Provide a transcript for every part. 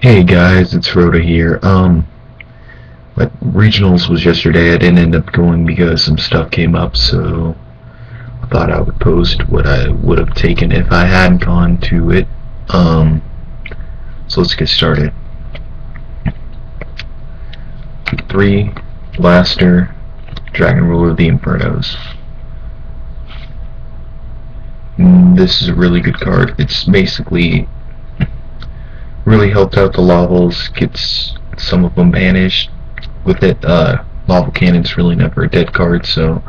Hey guys, it's Rhoda here. My regionals was yesterday. I didn't end up going because some stuff came up, so I thought I would post what I would have taken if I had gone to it. Um, so let's get started. 3, Blaster, Dragon Ruler of the Infernos. This is a really good card. It's basically really helped out the Lavals, gets some of them banished. With it, Lava Cannon's really never a dead card, so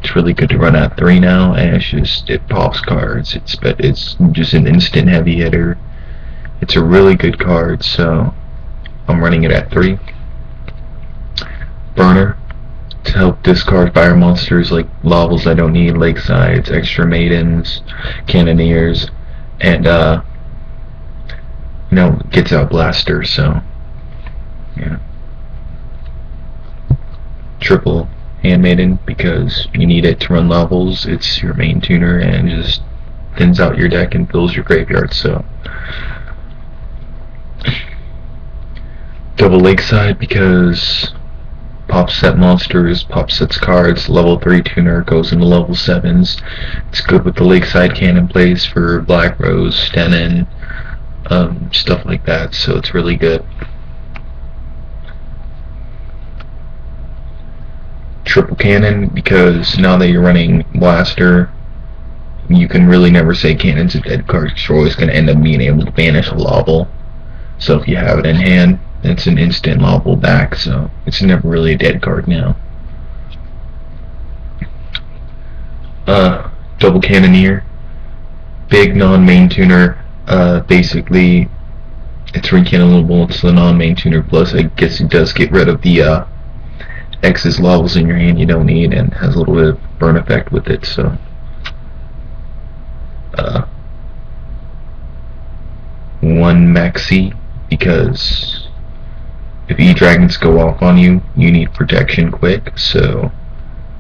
it's really good to run at 3 now, and it pops cards. It's just an instant heavy hitter. It's a really good card, so I'm running it at 3. Burner to help discard fire monsters like Lavals I don't need, Lakesides, Extra Maidens, Cannoneers, and gets out Blaster, so yeah. Triple Handmaiden because you need it to run levels. It's your main tuner and just thins out your deck and fills your graveyard. So double Lakeside because pop set monsters, pop sets cards, level 3 tuner goes into level 7s. It's good with the Lakeside cannon plays for Black Rose, Stenin, stuff like that, so it's really good. Triple Cannon because now that you're running Blaster, you can really never say Cannon's a dead card because you're always going to end up being able to banish a Laval. So if you have it in hand, it's an instant Laval back, so it's never really a dead card now. Double Cannoneer, big non-main tuner. Basically, it's recannonable. It's the non-main tuner. Plus, I guess it does get rid of the X's levels in your hand you don't need, and has a little bit of burn effect with it. So, one Maxi because if E-Dragons go off on you, you need protection quick. So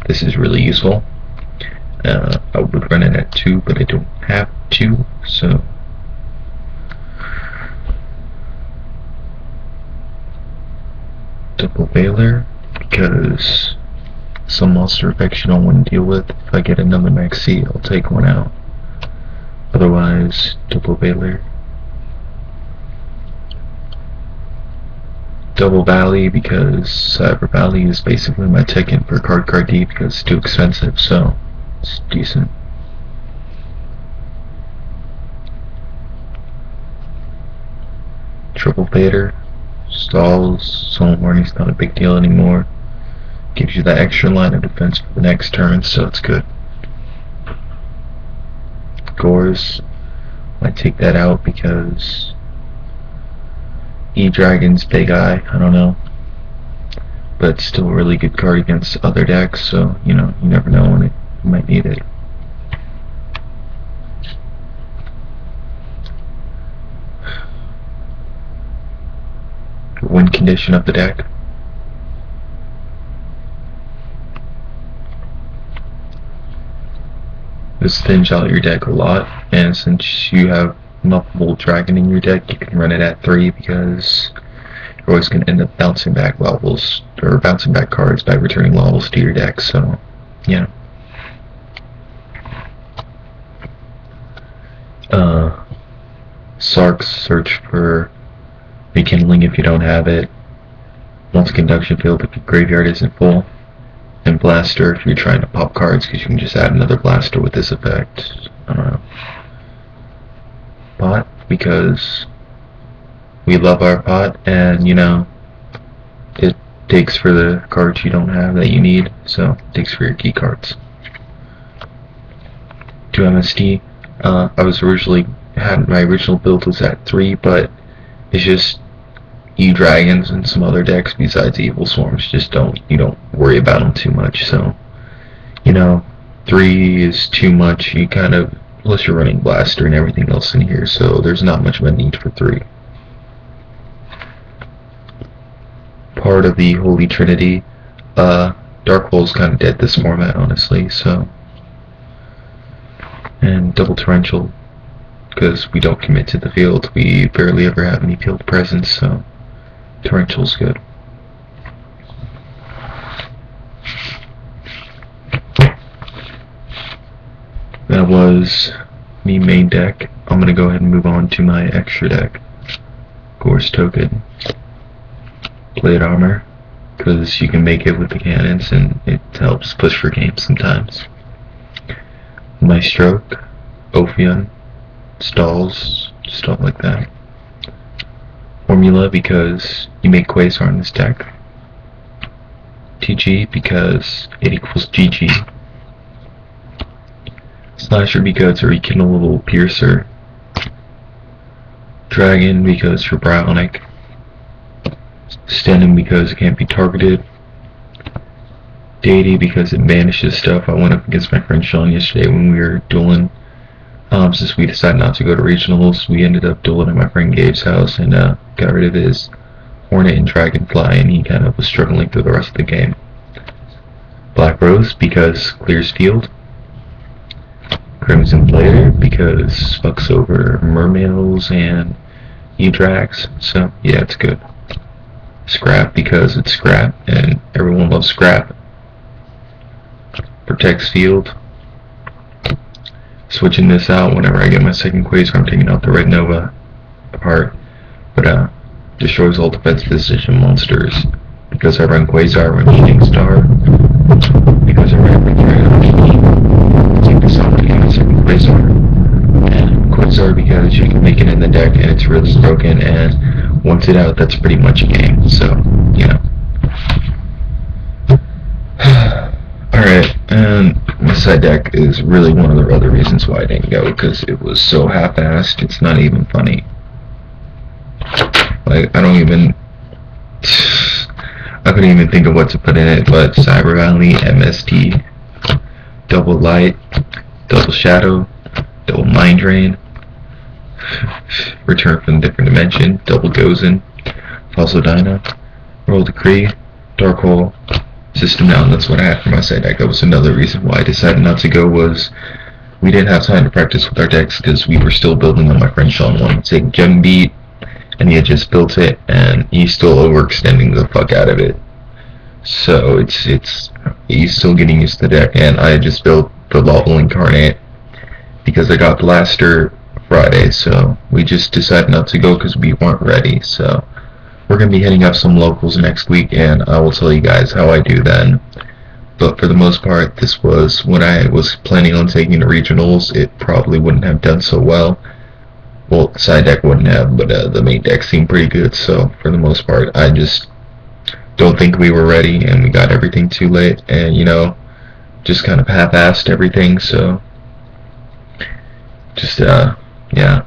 this is really useful. I would run it at 2, but I don't have to. So. Double Baylor because some monster effects you don't want to deal with. If I get another Maxi, I'll take one out. Otherwise, double Baylor. Double Valley because Cyber Valley is basically my ticket for card D because it's too expensive, so it's decent. Triple Vader. Stalls, Soul Warning's not a big deal anymore. Gives you that extra line of defense for the next turn, so it's good. Gores, I take that out because E-Dragon's Big Eye, I don't know. But it's still a really good card against other decks, so you never know when you might need it. Win condition of the deck. This thins out your deck a lot, and since you have multiple dragon in your deck, you can run it at 3 because you're always going to end up bouncing back levels or bouncing back cards by returning levels to your deck. So, yeah. Sark's search for rekindling if you don't have it. Once conduction field if your graveyard isn't full. And Blaster if you're trying to pop cards because you can just add another Blaster with this effect. I don't know. Pot because we love our pot and it takes for the cards you don't have that you need, so it takes for your key cards. 2 MST. My original build was at 3, but it's just E-Dragons and some other decks besides Evil Swarms you don't worry about them too much. So 3 is too much. You kind of, unless you're running Blaster and everything else in here, so there's not much of a need for 3. Part of the Holy Trinity. Dark Hole's kind of dead this format, honestly. So, and Double Torrential because we don't commit to the field. We barely ever have any field presence, so torrential's good. That was me main deck. I'm gonna go ahead and move on to my extra deck. Gorse token, plate armor, because you can make it with the cannons and it helps push for games sometimes. My stroke, Ophion, stalls, stuff like that. Formula because you make Quasar in this deck. TG because it equals GG. Slasher because you're Rekindle Piercer. Dragon because you're Bionic. Standing because it can't be targeted. Deity because it banishes stuff. I went up against my friend Sean yesterday when we were dueling. Since we decided not to go to regionals, we ended up dueling at my friend Gabe's house and got rid of his Hornet and Dragonfly, and he kind of was struggling through the rest of the game. Black Rose because clears field. Crimson Blader because fucks over Mermails and E-Drags, so yeah, it's good. Scrap because it's scrap and everyone loves scrap. Protects field. Switching this out whenever I get my second Quasar, I'm taking out the Red Nova apart, but destroys all defense position monsters. Because I run Quasar, I run Shooting Star. Because I run Dragon, take this out and get my second Quasar. And Quasar because you can make it in the deck and it's really broken, and once it's out, that's pretty much a game. So, you know. Alright, and my side deck is really one of the other reasons why I didn't go, because it was so half-assed, it's not even funny. Like, I couldn't even think of what to put in it, but Cyber Valley, MST, Double Light, Double Shadow, Double Mind Drain, Return from a Different Dimension, Double Gozen, Fossil Dyna, Royal Decree, Dark Hole, System Down. That's what I had for my side deck. That was another reason why I decided not to go, was we didn't have time to practice with our decks because we were still building on my friend Sean wanted to take Gem Beat, and he had just built it and he's still overextending the fuck out of it. So he's still getting used to the deck, and I just built the Laval Incarnate because I got Blaster Friday, so we just decided not to go because we weren't ready. So we're going to be hitting up some locals next week, and I will tell you guys how I do then. But for the most part, this was when I was planning on taking the regionals. It probably wouldn't have done so well. Well, side deck wouldn't have, but the main deck seemed pretty good. So for the most part, I just don't think we were ready, and we got everything too late, and you know, just kind of half-assed everything. So just yeah.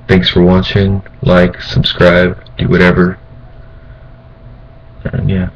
Thanks for watching. Like, subscribe, do whatever. And yeah.